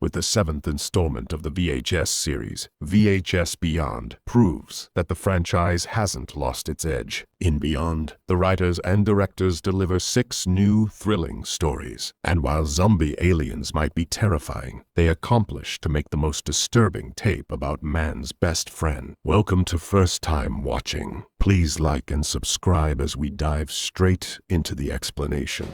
With the 7th installment of the VHS series, VHS Beyond proves that the franchise hasn't lost its edge. In Beyond, the writers and directors deliver 6 new, thrilling stories. And while zombie aliens might be terrifying, they accomplish to make the most disturbing tape about man's best friend. Welcome to First Time Watching. Please like and subscribe as we dive straight into the explanation.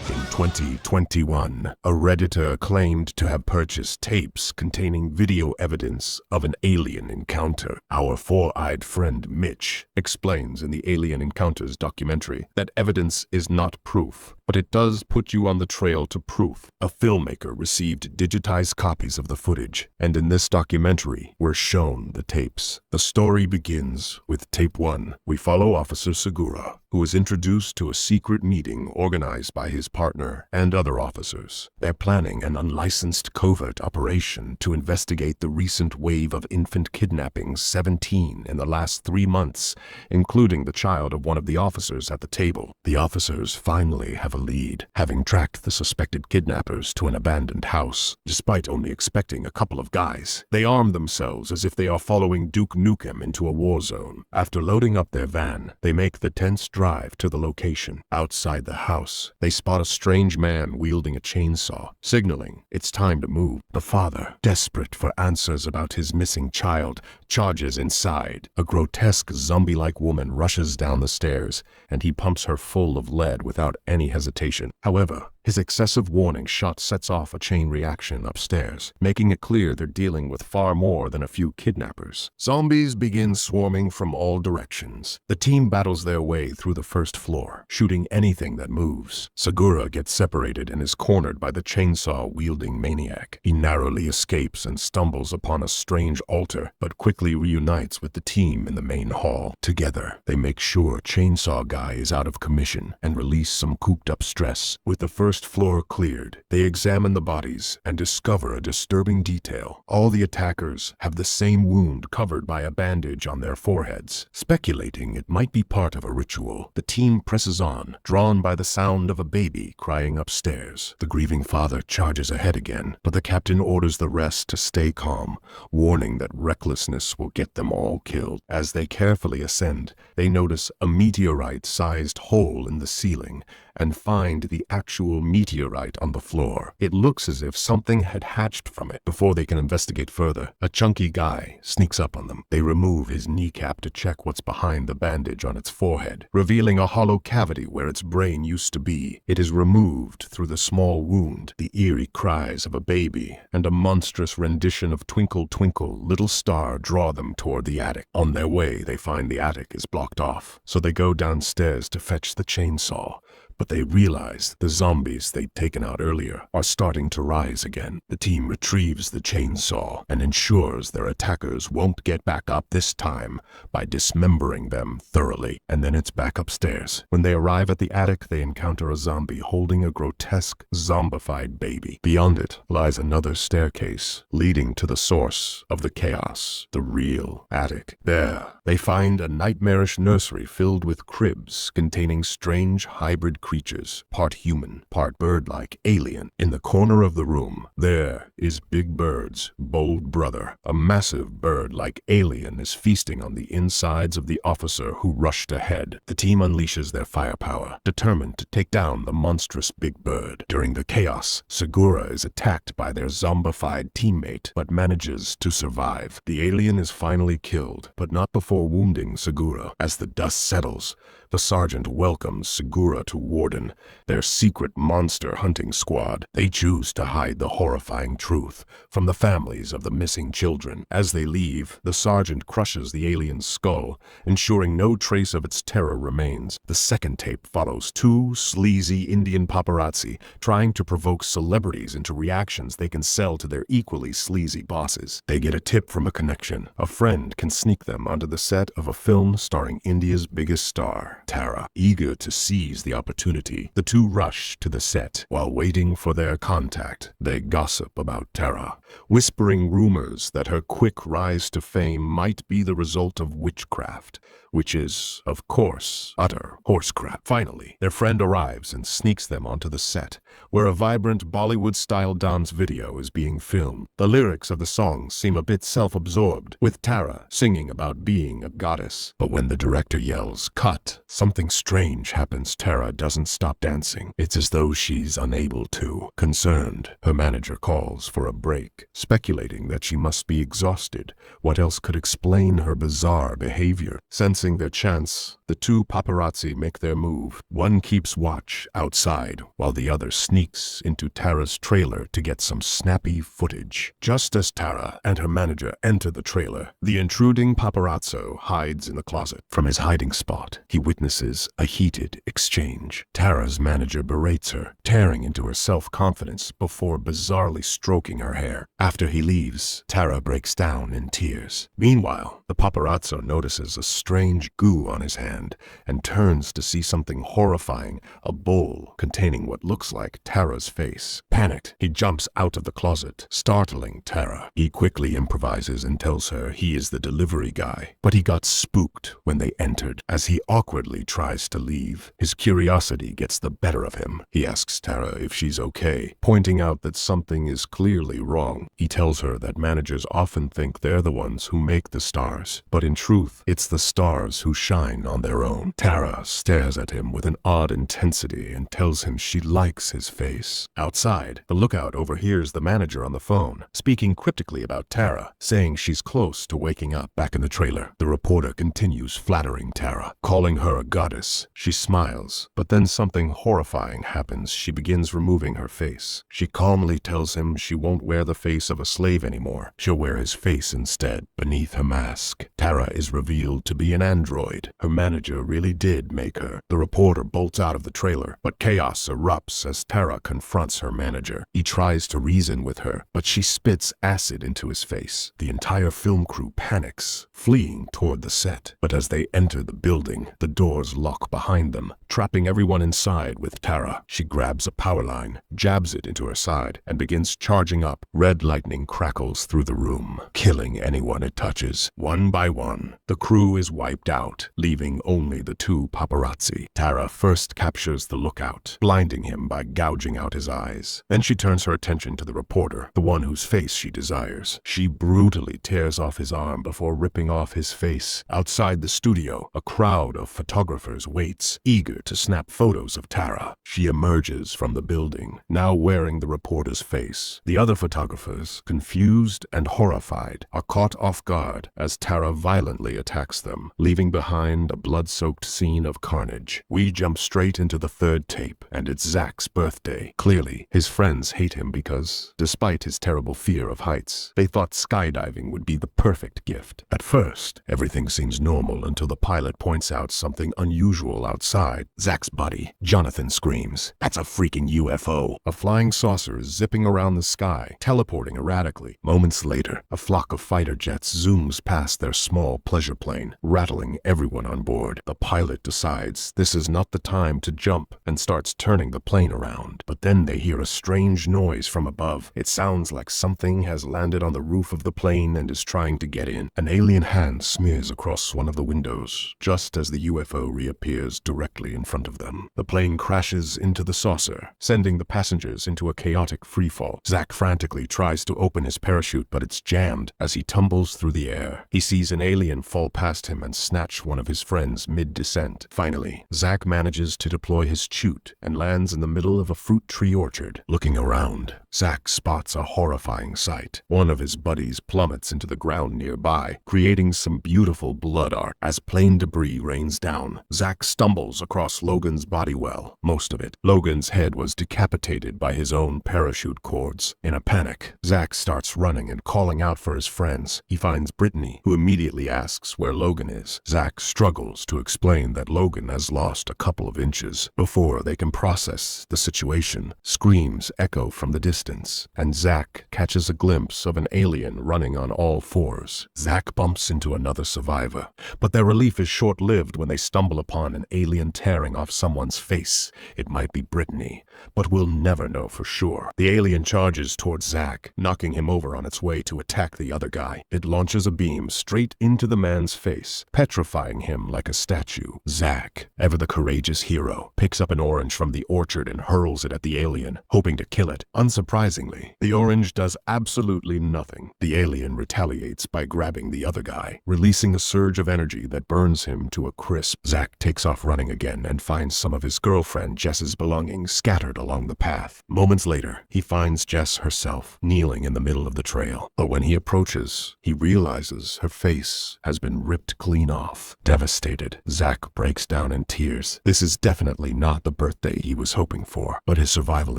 In 2021, a Redditor claimed to have purchased tapes containing video evidence of an alien encounter. Our four-eyed friend Mitch explains in the Alien Encounters documentary that evidence is not proof, but it does put you on the trail to proof. A filmmaker received digitized copies of the footage, and in this documentary, we're shown the tapes. The story begins with Tape 1. We follow Officer Segura, who is introduced to a secret meeting organized by his partner and other officers. They're planning an unlicensed covert operation to investigate the recent wave of infant kidnappings, 17 in the last 3 months, including the child of one of the officers at the table. The officers finally have a lead, having tracked the suspected kidnappers to an abandoned house. Despite only expecting a couple of guys, they arm themselves as if they are following Duke Nukem into a war zone. After loading up their van, they make the tense drive to the location. Outside the house, they spot a strange man wielding a chainsaw, signaling it's time to move. The father, desperate for answers about his missing child, charges inside. A grotesque zombie-like woman rushes down the stairs, and he pumps her full of lead without any hesitation. However, his excessive warning shot sets off a chain reaction upstairs, making it clear they're dealing with far more than a few kidnappers. Zombies begin swarming from all directions. The team battles their way through the first floor, shooting anything that moves. Segura gets separated and is cornered by the chainsaw-wielding maniac. He narrowly escapes and stumbles upon a strange altar, but quickly reunites with the team in the main hall. Together, they make sure Chainsaw Guy is out of commission and release some cooped-up stress. With the first floor cleared, they examine the bodies and discover a disturbing detail. All the attackers have the same wound covered by a bandage on their foreheads. Speculating it might be part of a ritual, the team presses on, drawn by the sound of a baby crying upstairs. The grieving father charges ahead again, but the captain orders the rest to stay calm, warning that recklessness will get them all killed. As they carefully ascend, they notice a meteorite-sized hole in the ceiling and find the actual meteorite on the floor. It looks as if something had hatched from it. Before they can investigate further, a chunky guy sneaks up on them. They remove his kneecap to check what's behind the bandage on its forehead, revealing a hollow cavity where its brain used to be. It is removed through the small wound. The eerie cries of a baby and a monstrous rendition of Twinkle Twinkle Little Star draw them toward the attic. On their way, they find the attic is blocked off, so they go downstairs to fetch the chainsaw. But they realize the zombies they'd taken out earlier are starting to rise again. The team retrieves the chainsaw and ensures their attackers won't get back up this time by dismembering them thoroughly. And then it's back upstairs. When they arrive at the attic, they encounter a zombie holding a grotesque, zombified baby. Beyond it lies another staircase leading to the source of the chaos, the real attic. There, they find a nightmarish nursery filled with cribs containing strange hybrid creatures, part human, part bird-like alien. In the corner of the room, there is Big Bird's bold brother. A massive bird-like alien is feasting on the insides of the officer who rushed ahead. The team unleashes their firepower, determined to take down the monstrous Big Bird. During the chaos, Segura is attacked by their zombified teammate, but manages to survive. The alien is finally killed, but not before wounding Segura. As the dust settles, the sergeant welcomes Segura to Warden, their secret monster hunting squad. They choose to hide the horrifying truth from the families of the missing children. As they leave, the sergeant crushes the alien's skull, ensuring no trace of its terror remains. The second tape follows 2 sleazy Indian paparazzi trying to provoke celebrities into reactions they can sell to their equally sleazy bosses. They get a tip from a connection. A friend can sneak them onto the set of a film starring India's biggest star. Tara, eager to seize the opportunity, the two rush to the set. While waiting for their contact, they gossip about Tara, whispering rumors that her quick rise to fame might be the result of witchcraft, which is, of course, utter horsecrap. Finally, their friend arrives and sneaks them onto the set, where a vibrant Bollywood-style dance video is being filmed. The lyrics of the song seem a bit self-absorbed, with Tara singing about being a goddess. But when the director yells, "Cut!" something strange happens. Tara doesn't stop dancing. It's as though she's unable to. Concerned, her manager calls for a break, speculating that she must be exhausted. What else could explain her bizarre behavior? Sensing their chance, the two paparazzi make their move. One keeps watch outside, while the other sneaks into Tara's trailer to get some snappy footage. Just as Tara and her manager enter the trailer, the intruding paparazzo hides in the closet. From his hiding spot, he witnesses a heated exchange. Tara's manager berates her, tearing into her self-confidence before bizarrely stroking her hair. After he leaves, Tara breaks down in tears. Meanwhile, the paparazzo notices a strange goo on his hand and turns to see something horrifying, a bowl containing what looks like Tara's face. Panicked, he jumps out of the closet, startling Tara. He quickly improvises and tells her he is the delivery guy, but he got spooked when they entered. As he awkwardly tries to leave, his curiosity gets the better of him. He asks Tara if she's okay, pointing out that something is clearly wrong. He tells her that managers often think they're the ones who make the stars, but in truth, it's the stars who shine on their own. Tara stares at him with an odd intensity and tells him she likes his face. Outside, the lookout overhears the manager on the phone, speaking cryptically about Tara, saying she's close to waking up. Back in the trailer, the reporter continues flattering Tara, calling her a goddess. She smiles, but then something horrifying happens. She begins removing her face. She calmly tells him she won't wear the face of a slave anymore. She'll wear his face instead. Beneath her mask, Tara is revealed to be an android. Her manager really did make her. The reporter bolts out of the trailer, but chaos erupts as Tara confronts her manager. He tries to reason with her, but she spits acid into his face. The entire film crew panics, fleeing toward the set. But as they enter the building, the doors lock behind them, trapping everyone inside with Tara. She grabs a power line, jabs it into her side, and begins charging up. Red lightning crackles through the room, killing anyone it touches. One by one, the crew is wiped out, leaving only the two paparazzi. Tara first captures the lookout, blinding him by gouging out his eyes. Then she turns her attention to the reporter, the one whose face she desires. She brutally tears off his arm before ripping off his face. Outside the studio, a crowd of photographers waits, eager to snap photos of Tara. She emerges from the building, now wearing the reporter's face. The other photographers, confused and horrified, are caught off guard as Tara violently attacks them, leaving behind a blood-soaked scene of carnage. We jump straight into the third tape, and it's Zach's birthday. Clearly, his friends hate him because, despite his terrible fear of heights, they thought skydiving would be the perfect gift. At first, everything seems normal until the pilot points out something unusual outside. Zach's buddy, Jonathan, screams, "That's a freaking UFO!" A flying saucer is zipping around the sky, teleporting erratically. Moments later, a flock of fighter jets zooms past their small pleasure plane, rattling everyone on board. The pilot decides this is not the time to jump and starts turning the plane around. But then they hear a strange noise from above. It sounds like something has landed on the roof of the plane and is trying to get in. An alien hand smears across one of the windows, just as the UFO reappears directly in front of them. The plane crashes into the saucer, sending the passengers into a chaotic freefall. Zach frantically tries to open his parachute, but it's jammed. As he tumbles through the air, he sees an alien fall past him and snatch one of his friends mid-descent. Finally, Zach manages to deploy his chute and lands in the middle of a fruit tree orchard. Looking around, Zach spots a horrifying sight. One of his buddies plummets into the ground nearby, creating some beautiful blood art. As plane debris rains down, Zach stumbles across Logan's body well, most of it. Logan's head was decapitated by his own parachute cords. In a panic, Zach starts running and calling out for his friends. He finds Brittany, who immediately immediately asks where Logan is. Zach struggles to explain that Logan has lost a couple of inches. Before they can process the situation, screams echo from the distance, and Zach catches a glimpse of an alien running on all fours. Zach bumps into another survivor, but their relief is short-lived when they stumble upon an alien tearing off someone's face. It might be Brittany, but we'll never know for sure. The alien charges towards Zach, knocking him over on its way to attack the other guy. It launches a beam straight into the man's face, petrifying him like a statue. Zach, ever the courageous hero, picks up an orange from the orchard and hurls it at the alien, hoping to kill it. Unsurprisingly, the orange does absolutely nothing. The alien retaliates by grabbing the other guy, releasing a surge of energy that burns him to a crisp. Zach takes off running again and finds some of his girlfriend Jess's belongings scattered along the path. Moments later, he finds Jess herself, kneeling in the middle of the trail. But when he approaches, he realizes her face has been ripped clean off. Devastated, Zach breaks down in tears. This is definitely not the birthday he was hoping for, but his survival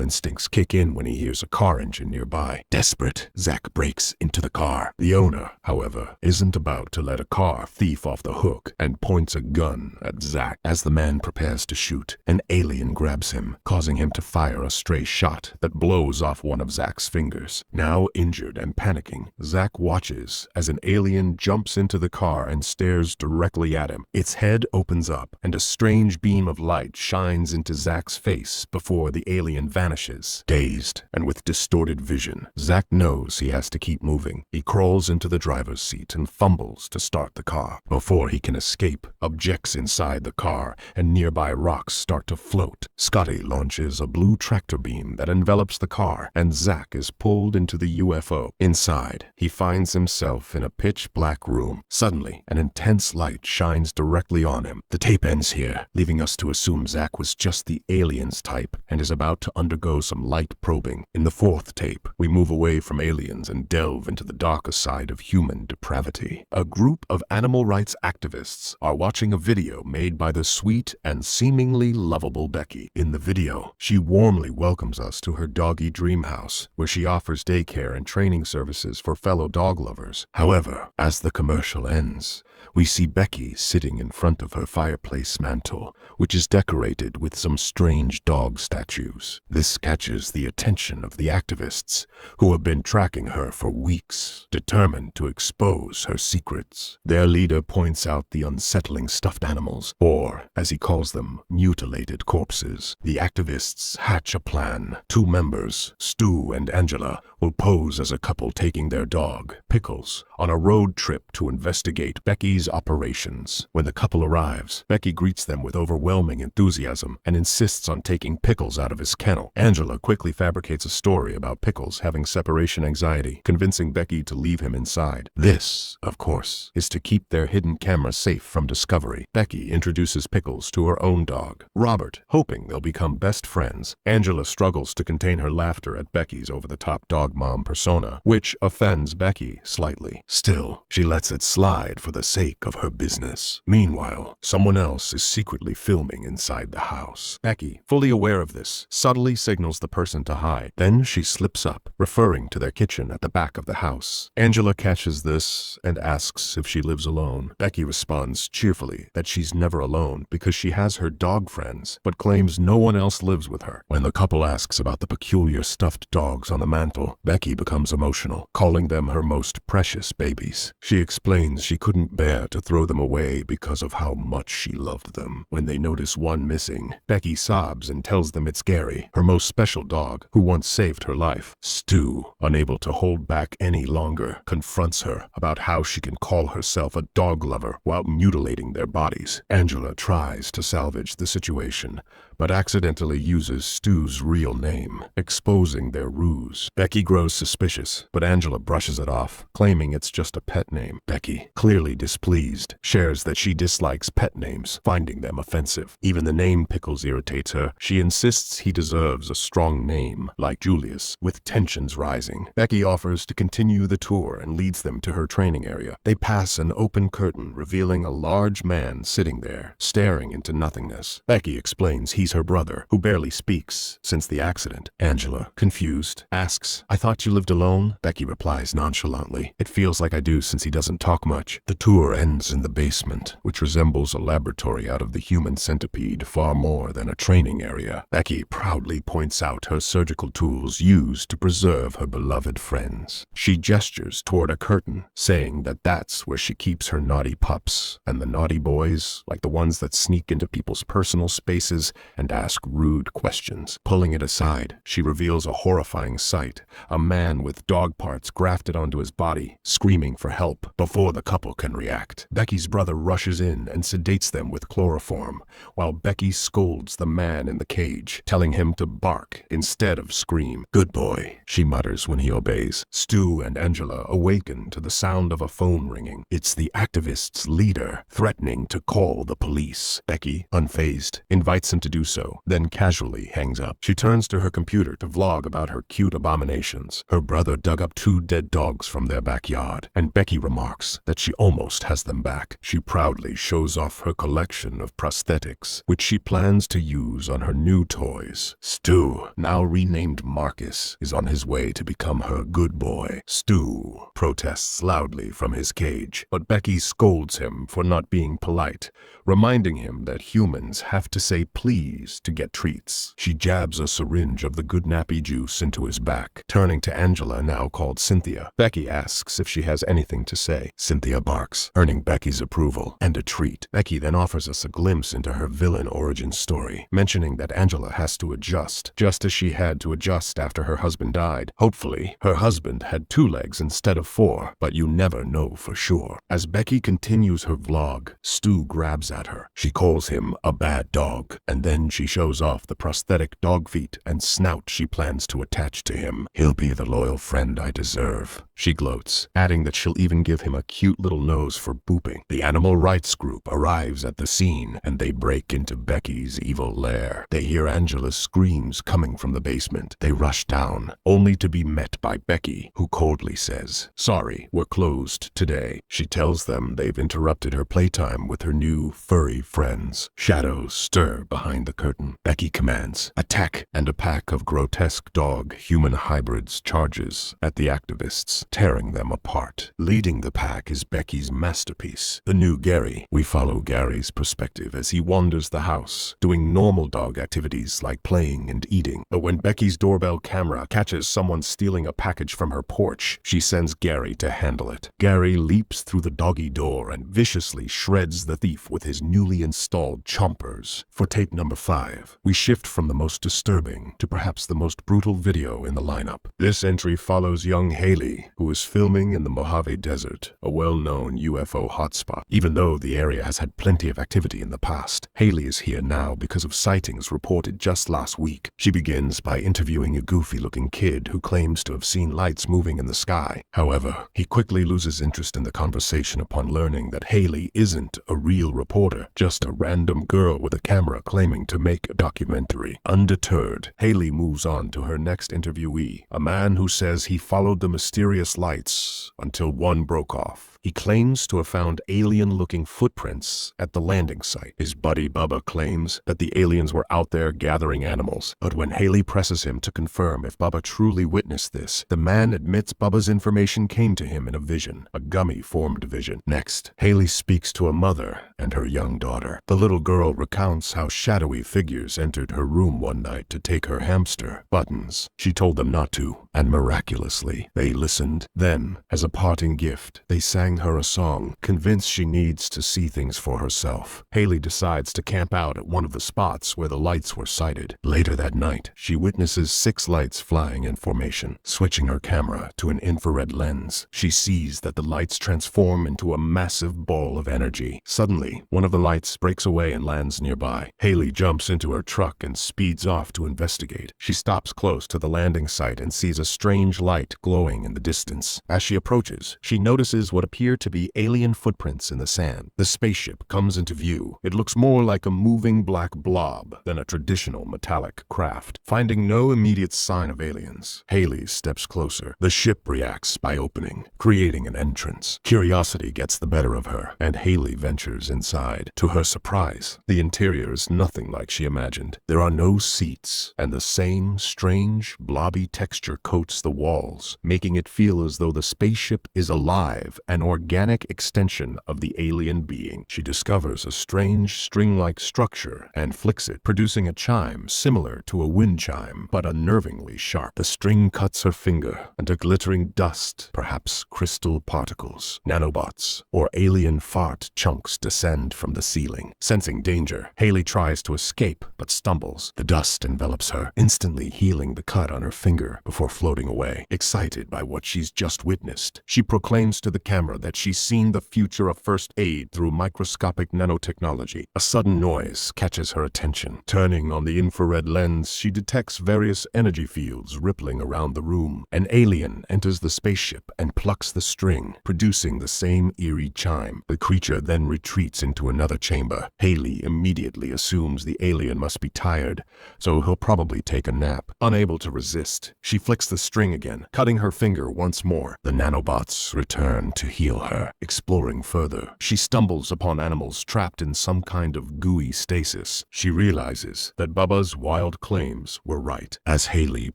instincts kick in when he hears a car engine nearby. Desperate, Zach breaks into the car. The owner, however, isn't about to let a car thief off the hook and points a gun at Zach. As the man prepares to shoot, an alien grabs him, causing him to fire a stray shot that blows off one of Zach's fingers. Now injured and panicking, Zach watches as an alien jumps into the car and stares directly at him. Its head opens up, and a strange beam of light shines into Zach's face before the alien vanishes. Dazed and with distorted vision, Zach knows he has to keep moving. He crawls into the driver's seat and fumbles to start the car. Before he can escape, objects inside the car and nearby rocks start to float. Scotty launches a blue tractor beam that envelops the car, and Zach is pulled into the UFO. Inside, he finds himself in a pitch-black room. Suddenly, an intense light shines directly on him. The tape ends here, leaving us to assume Zach was just the alien's type and is about to undergo some light probing. In the fourth tape, we move away from aliens and delve into the darker side of human depravity. A group of animal rights activists are watching a video made by the sweet and seemingly lovable Becky. In the video, she warmly welcomes us to her doggy dream house, where she offers daycare and training services for fellow dog lovers. However, as the commercial ends, we see Becky sitting in front of her fireplace mantle, which is decorated with some strange dog statues. This catches the attention of the activists, who have been tracking her for weeks, determined to expose her secrets. Their leader points out the unsettling stuffed animals, or, as he calls them, mutilated corpses. The activists hatch a plan. Two members, Stu and Angela, will pose as a couple taking their dog, Pickles, on a road trip to investigate Becky's operations. When the couple arrives, Becky greets them with overwhelming enthusiasm and insists on taking Pickles out of his kennel. Angela quickly fabricates a story about Pickles having separation anxiety, convincing Becky to leave him inside. This, of course, is to keep their hidden camera safe from discovery. Becky introduces Pickles to her own dog, Robert, hoping they'll become best friends. Angela struggles to contain her laughter at Becky's over-the-top dog mom persona, which offends Becky slightly. Still, she lets it slide for the sake of her business. Meanwhile, someone else is secretly filming inside the house. Becky, fully aware of this, subtly signals the person to hide. Then she slips up, referring to their kitchen at the back of the house. Angela catches this and asks if she lives alone. Becky responds cheerfully that she's never alone because she has her dog friends, but claims no one else lives with her. When the couple asks about the peculiar stuffed dogs on the mantle, Becky becomes emotional, calling them her most precious babies. She explains she couldn't bear to throw them away because of how much she loved them. When they notice one missing, Becky sobs and tells them it's Gary, her most special dog, who once saved her life. Stu, unable to hold back any longer, confronts her about how she can call herself a dog lover while mutilating their bodies. Angela tries to salvage the situation, but accidentally uses Stu's real name, exposing their ruse. Becky grows suspicious, but Angela brushes it off, claiming it's just a pet name. Becky, clearly displeased, shares that she dislikes pet names, finding them offensive. Even the name Pickles irritates her. She insists he deserves a strong name, like Julius, with tensions rising. Becky offers to continue the tour and leads them to her training area. They pass an open curtain, revealing a large man sitting there, staring into nothingness. Becky explains he sees her brother, who barely speaks since the accident. Angela, confused, asks, "I thought you lived alone?" Becky replies nonchalantly, "It feels like I do since he doesn't talk much." The tour ends in the basement, which resembles a laboratory out of the human centipede far more than a training area. Becky proudly points out her surgical tools used to preserve her beloved friends. She gestures toward a curtain, saying that that's where she keeps her naughty pups, and the naughty boys, like the ones that sneak into people's personal spaces and ask rude questions. Pulling it aside, she reveals a horrifying sight, a man with dog parts grafted onto his body, screaming for help before the couple can react. Becky's brother rushes in and sedates them with chloroform, while Becky scolds the man in the cage, telling him to bark instead of scream. "Good boy," she mutters when he obeys. Stu and Angela awaken to the sound of a phone ringing. It's the activists' leader, threatening to call the police. Becky, unfazed, invites him to do so, then casually hangs up. She turns to her computer to vlog about her cute abominations. Her brother dug up 2 dead dogs from their backyard, and Becky remarks that she almost has them back. She proudly shows off her collection of prosthetics, which she plans to use on her new toys. Stu, now renamed Marcus, is on his way to become her good boy. Stu protests loudly from his cage, but Becky scolds him for not being polite, reminding him that humans have to say please to get treats. She jabs a syringe of the good nappy juice into his back. Turning to Angela, now called Cynthia, Becky asks if she has anything to say. Cynthia barks, earning Becky's approval and a treat. Becky then offers us a glimpse into her villain origin story, mentioning that Angela has to adjust, just as she had to adjust after her husband died. Hopefully, her husband had 2 legs instead of 4, but you never know for sure. As Becky continues her vlog, Stu grabs at her. She calls him a bad dog, and then she shows off the prosthetic dog feet and snout she plans to attach to him. "He'll be the loyal friend I deserve," she gloats, adding that she'll even give him a cute little nose for booping. The animal rights group arrives at the scene, and they break into Becky's evil lair. They hear Angela's screams coming from the basement. They rush down, only to be met by Becky, who coldly says, "Sorry, we're closed today." She tells them they've interrupted her playtime with her new furry friends. Shadows stir behind the curtain. Becky commands, "Attack!" and a pack of grotesque dog-human hybrids charges at the activists, tearing them apart. Leading the pack is Becky's masterpiece, the new Gary. We follow Gary's perspective as he wanders the house, doing normal dog activities like playing and eating. But when Becky's doorbell camera catches someone stealing a package from her porch, she sends Gary to handle it. Gary leaps through the doggy door and viciously shreds the thief with his newly installed chompers. For tape number 5, we shift from the most disturbing to perhaps the most brutal video in the lineup. This entry follows young Haley, who is filming in the Mojave Desert, a well-known UFO hotspot. Even though the area has had plenty of activity in the past, Haley is here now because of sightings reported just last week. She begins by interviewing a goofy-looking kid who claims to have seen lights moving in the sky. However, he quickly loses interest in the conversation upon learning that Haley isn't a real reporter, just a random girl with a camera claiming to make a documentary. Undeterred, Haley moves on to her next interviewee, a man who says he followed the mysterious lights until one broke off. He claims to have found alien-looking footprints at the landing site. His buddy Bubba claims that the aliens were out there gathering animals, but when Haley presses him to confirm if Bubba truly witnessed this, the man admits Bubba's information came to him in a vision, a gummy-formed vision. Next, Haley speaks to a mother and her young daughter. The little girl recounts how shadowy figures entered her room one night to take her hamster, Buttons. She told them not to, and miraculously, they listened. Then, as a parting gift, they sang her a song, convinced she needs to see things for herself. Haley decides to camp out at one of the spots where the lights were sighted. Later that night, she witnesses 6 lights flying in formation. Switching her camera to an infrared lens, she sees that the lights transform into a massive ball of energy. Suddenly, one of the lights breaks away and lands nearby. Haley jumps into her truck and speeds off to investigate. She stops close to the landing site and sees a strange light glowing in the distance. As she approaches, she notices what appears appear to be alien footprints in the sand. The spaceship comes into view. It looks more like a moving black blob than a traditional metallic craft. Finding no immediate sign of aliens, Haley steps closer. The ship reacts by opening, creating an entrance. Curiosity gets the better of her, and Haley ventures inside. To her surprise, the interior is nothing like she imagined. There are no seats, and the same strange, blobby texture coats the walls, making it feel as though the spaceship is alive, an organic extension of the alien being. She discovers a strange string-like structure and flicks it, producing a chime similar to a wind chime, but unnervingly sharp. The string cuts her finger, and a glittering dust, perhaps crystal particles, nanobots, or alien fart chunks descend from the ceiling. Sensing danger, Haley tries to escape, but stumbles. The dust envelops her, instantly healing the cut on her finger before floating away. Excited by what she's just witnessed, she proclaims to the camera that she's seen the future of first aid through microscopic nanotechnology. A sudden noise catches her attention. Turning on the infrared lens, she detects various energy fields rippling around the room. An alien enters the spaceship and plucks the string, producing the same eerie chime. The creature then retreats into another chamber. Haley immediately assumes the alien must be tired, so he'll probably take a nap. Unable to resist, she flicks the string again, cutting her finger once more. The nanobots return to heal her. Exploring further, she stumbles upon animals trapped in some kind of gooey stasis. She realizes that Bubba's wild claims were right. As Haley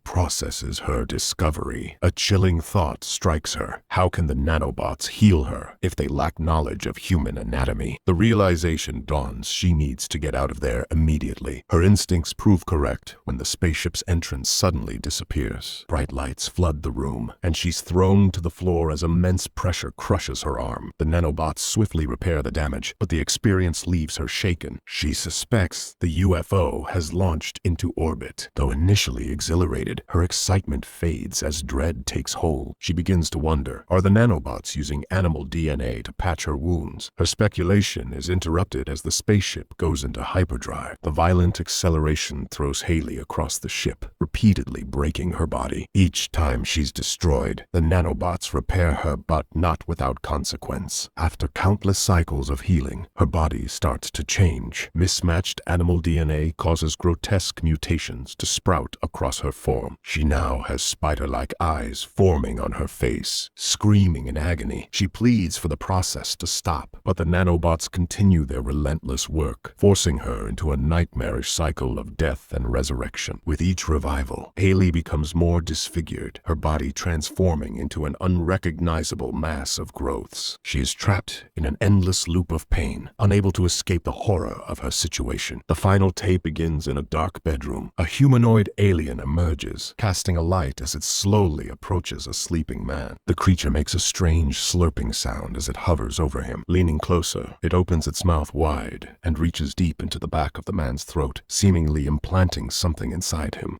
processes her discovery, a chilling thought strikes her. How can the nanobots heal her if they lack knowledge of human anatomy? The realization dawns she needs to get out of there immediately. Her instincts prove correct when the spaceship's entrance suddenly disappears. Bright lights flood the room, and she's thrown to the floor as immense pressure crushes her arm. The nanobots swiftly repair the damage, but the experience leaves her shaken. She suspects the UFO has launched into orbit. Though initially exhilarated, her excitement fades as dread takes hold. She begins to wonder, are the nanobots using animal DNA to patch her wounds? Her speculation is interrupted as the spaceship goes into hyperdrive. The violent acceleration throws Haley across the ship, repeatedly breaking her body. Each time she's destroyed, the nanobots repair her, but not without consequence. After countless cycles of healing, her body starts to change. Mismatched animal DNA causes grotesque mutations to sprout across her form. She now has spider-like eyes forming on her face. Screaming in agony, she pleads for the process to stop, but the nanobots continue their relentless work, forcing her into a nightmarish cycle of death and resurrection. With each revival, Haley becomes more disfigured, her body transforming into an unrecognizable mass of growths. She is trapped in an endless loop of pain, unable to escape the horror of her situation. The final tape begins in a dark bedroom. A humanoid alien emerges, casting a light as it slowly approaches a sleeping man. The creature makes a strange slurping sound as it hovers over him. Leaning closer, it opens its mouth wide and reaches deep into the back of the man's throat, seemingly implanting something inside him.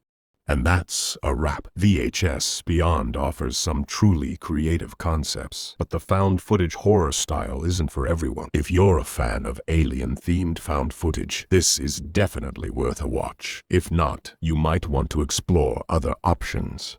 And that's a wrap. VHS Beyond offers some truly creative concepts, but the found footage horror style isn't for everyone. If you're a fan of alien-themed found footage, this is definitely worth a watch. If not, you might want to explore other options.